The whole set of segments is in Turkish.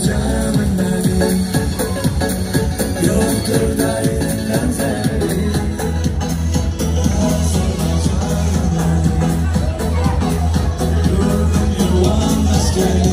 hocamın adı. Yoktur dayının benzeri. Yurdum yuvam askeri.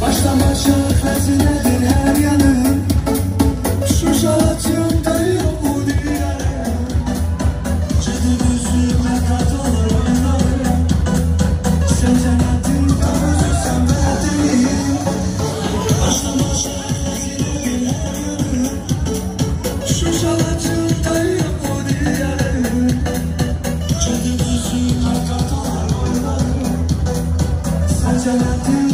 Baştan başa hazinedir her yanım. Şu ağacımdayım bu dünyaya. Ciddi gözüme katılır oynarım. Sen cennetin kavucu sen verdiğin. Baştan başa hazinedir her yanım. Şu ağacımdayım bu dünyaya. Ciddi gözüme katılır oynarım. Sen cennetin